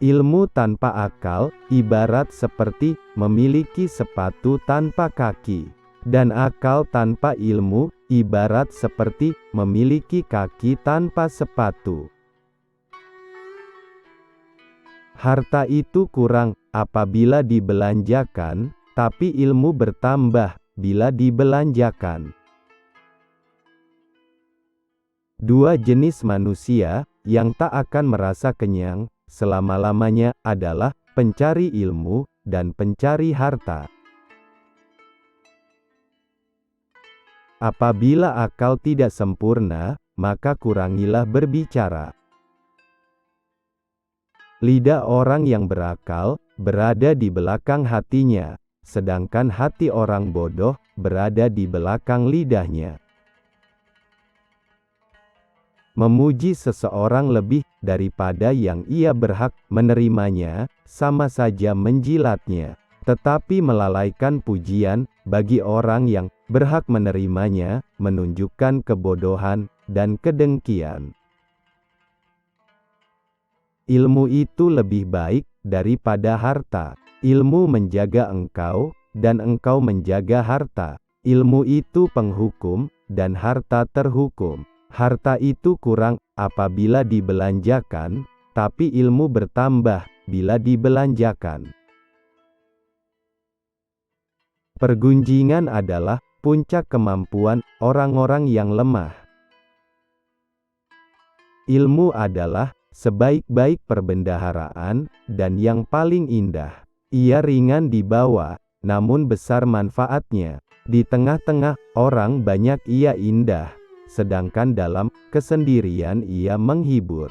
Ilmu tanpa akal, ibarat seperti memiliki sepatu tanpa kaki. Dan akal tanpa ilmu, ibarat seperti memiliki kaki tanpa sepatu. Harta itu kurang apabila dibelanjakan, tapi ilmu bertambah bila dibelanjakan. Dua jenis manusia yang tak akan merasa kenyang selama-lamanya adalah pencari ilmu dan pencari harta. Apabila akal tidak sempurna, maka kurangilah berbicara. Lidah orang yang berakal berada di belakang hatinya, sedangkan hati orang bodoh berada di belakang lidahnya. Memuji seseorang lebih daripada yang ia berhak menerimanya, sama saja menjilatnya. Tetapi melalaikan pujian bagi orang yang berhak menerimanya, menunjukkan kebodohan dan kedengkian. Ilmu itu lebih baik daripada harta. Ilmu menjaga engkau, dan engkau menjaga harta. Ilmu itu penghukum, dan harta terhukum. Harta itu kurang apabila dibelanjakan, tapi ilmu bertambah bila dibelanjakan. Pergunjingan adalah puncak kemampuan orang-orang yang lemah. Ilmu adalah sebaik-baik perbendaharaan, dan yang paling indah. Ia ringan dibawa, namun besar manfaatnya. Di tengah-tengah orang banyak ia indah, sedangkan dalam kesendirian ia menghibur.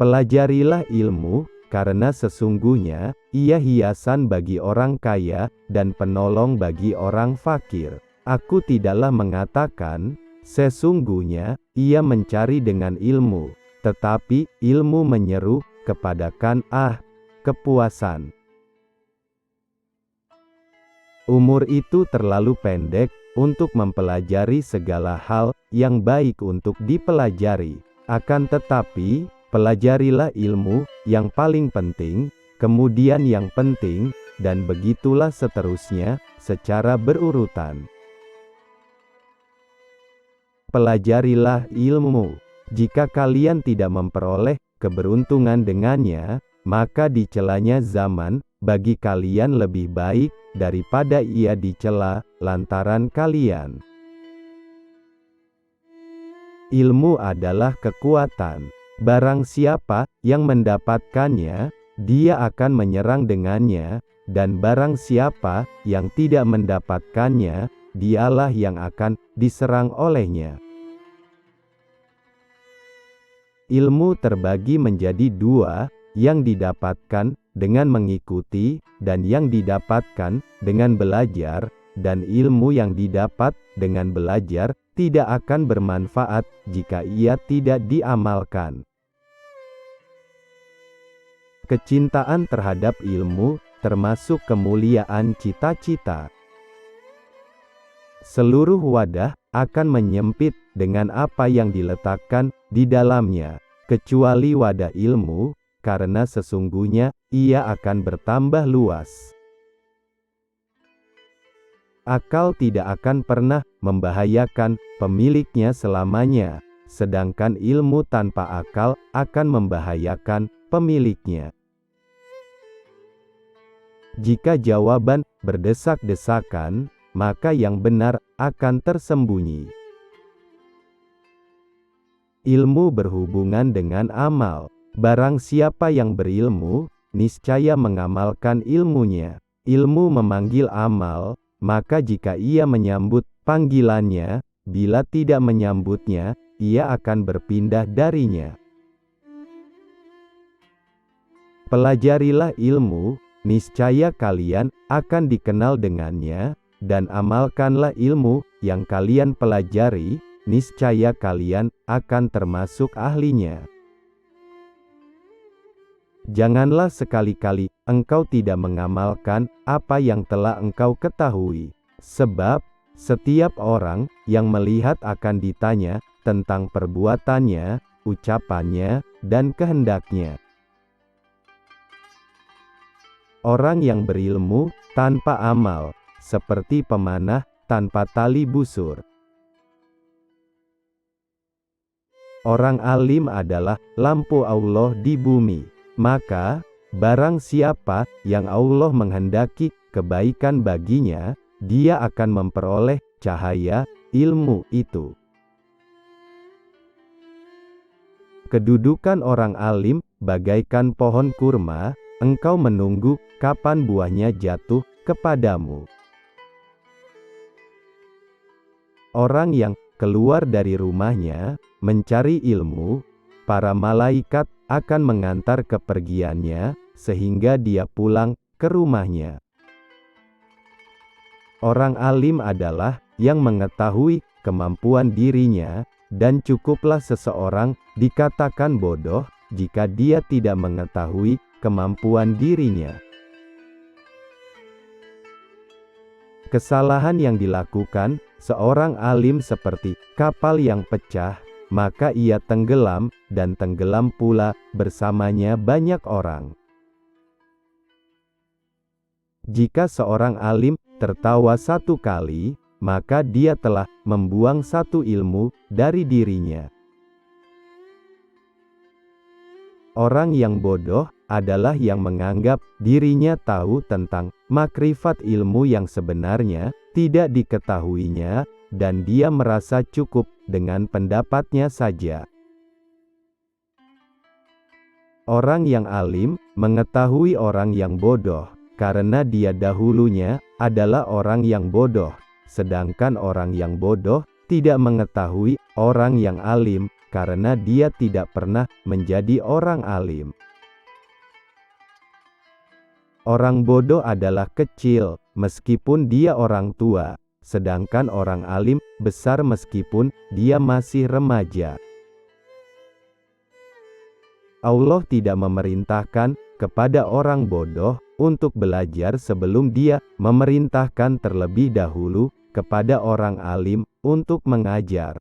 Pelajarilah ilmu, karena sesungguhnya ia hiasan bagi orang kaya, dan penolong bagi orang fakir. Aku tidaklah mengatakan, sesungguhnya ia mencari dengan ilmu, tetapi ilmu menyeru kepadakan kepuasan. Umur itu terlalu pendek untuk mempelajari segala hal yang baik untuk dipelajari. Akan tetapi, pelajarilah ilmu yang paling penting, kemudian yang penting, dan begitulah seterusnya, secara berurutan. Pelajarilah ilmu. Jika kalian tidak memperoleh keberuntungan dengannya, maka dicelanya zaman bagi kalian lebih baik daripada ia dicela lantaran kalian. Ilmu adalah kekuatan. Barang siapa yang mendapatkannya, dia akan menyerang dengannya, dan barang siapa yang tidak mendapatkannya, dialah yang akan diserang olehnya. Ilmu terbagi menjadi dua, yang didapatkan dengan mengikuti, dan yang didapatkan dengan belajar, dan ilmu yang didapat dengan belajar tidak akan bermanfaat jika ia tidak diamalkan. Kecintaan terhadap ilmu termasuk kemuliaan cita-cita. Seluruh wadah akan menyempit dengan apa yang diletakkan di dalamnya, kecuali wadah ilmu, karena sesungguhnya ia akan bertambah luas. Akal tidak akan pernah membahayakan pemiliknya selamanya, sedangkan ilmu tanpa akal akan membahayakan pemiliknya. Jika jawaban berdesak-desakan, maka yang benar akan tersembunyi. Ilmu berhubungan dengan amal. Barang siapa yang berilmu, niscaya mengamalkan ilmunya. Ilmu memanggil amal, maka jika ia menyambut panggilannya, bila tidak menyambutnya, ia akan berpindah darinya. Pelajarilah ilmu, niscaya kalian akan dikenal dengannya, dan amalkanlah ilmu yang kalian pelajari, niscaya kalian akan termasuk ahlinya. Janganlah sekali-kali engkau tidak mengamalkan apa yang telah engkau ketahui, sebab setiap orang yang melihat akan ditanya tentang perbuatannya, ucapannya, dan kehendaknya. Orang yang berilmu tanpa amal, seperti pemanah tanpa tali busur. Orang alim adalah lampu Allah di bumi. Maka, barang siapa yang Allah menghendaki kebaikan baginya, dia akan memperoleh cahaya ilmu itu. Kedudukan orang alim bagaikan pohon kurma, engkau menunggu kapan buahnya jatuh kepadamu. Orang yang keluar dari rumahnya mencari ilmu, para malaikat akan mengantar kepergiannya sehingga dia pulang ke rumahnya. Orang alim adalah yang mengetahui kemampuan dirinya, dan cukuplah seseorang dikatakan bodoh jika dia tidak mengetahui kemampuan dirinya. Kesalahan yang dilakukan seorang alim seperti kapal yang pecah, maka ia tenggelam, dan tenggelam pula bersamanya banyak orang. Jika seorang alim tertawa satu kali, maka dia telah membuang satu ilmu dari dirinya. Orang yang bodoh adalah yang menganggap dirinya tahu tentang makrifat ilmu yang sebenarnya tidak diketahuinya, dan dia merasa cukup dengan pendapatnya saja. Orang yang alim mengetahui orang yang bodoh, karena dia dahulunya adalah orang yang bodoh, sedangkan orang yang bodoh tidak mengetahui orang yang alim, karena dia tidak pernah menjadi orang alim. Orang bodoh adalah kecil, meskipun dia orang tua, sedangkan orang alim besar meskipun dia masih remaja. Allah tidak memerintahkan kepada orang bodoh untuk belajar sebelum dia memerintahkan terlebih dahulu kepada orang alim untuk mengajar.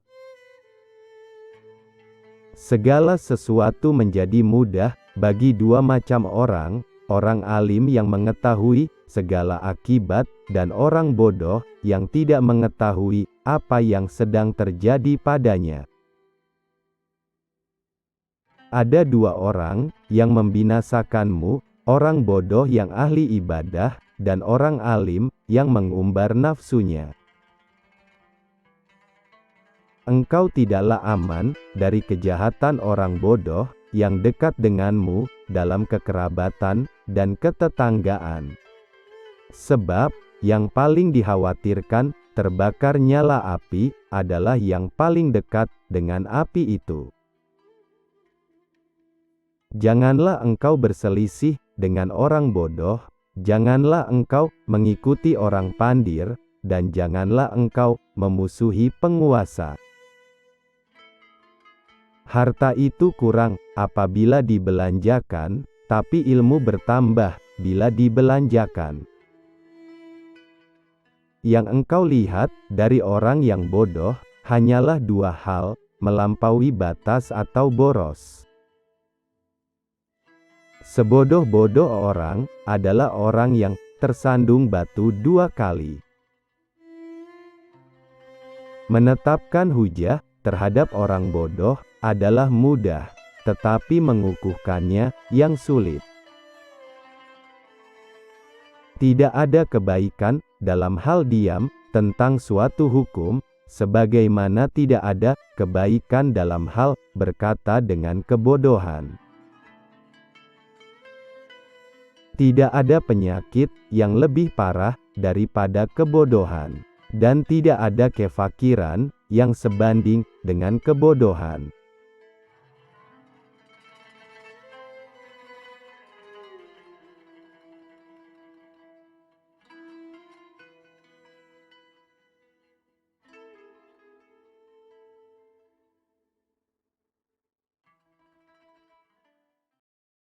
Segala sesuatu menjadi mudah bagi dua macam orang, orang alim yang mengetahui segala akibat, dan orang bodoh yang tidak mengetahui apa yang sedang terjadi padanya. Ada dua orang yang membinasakanmu, orang bodoh yang ahli ibadah, dan orang alim yang mengumbar nafsunya. Engkau tidaklah aman dari kejahatan orang bodoh yang dekat denganmu dalam kekerabatan dan ketetanggaan. Sebab, yang paling dikhawatirkan terbakar nyala api, adalah yang paling dekat dengan api itu. Janganlah engkau berselisih dengan orang bodoh, janganlah engkau mengikuti orang pandir, dan janganlah engkau memusuhi penguasa. Harta itu kurang apabila dibelanjakan, tapi ilmu bertambah bila dibelanjakan. Yang engkau lihat dari orang yang bodoh, hanyalah dua hal, melampaui batas atau boros. Sebodoh-bodoh orang adalah orang yang tersandung batu dua kali. Menetapkan hujah terhadap orang bodoh adalah mudah, tetapi mengukuhkannya yang sulit. Tidak ada kebaikan dalam hal diam tentang suatu hukum, sebagaimana tidak ada kebaikan dalam hal berkata dengan kebodohan. Tidak ada penyakit yang lebih parah daripada kebodohan, dan tidak ada kefakiran yang sebanding dengan kebodohan.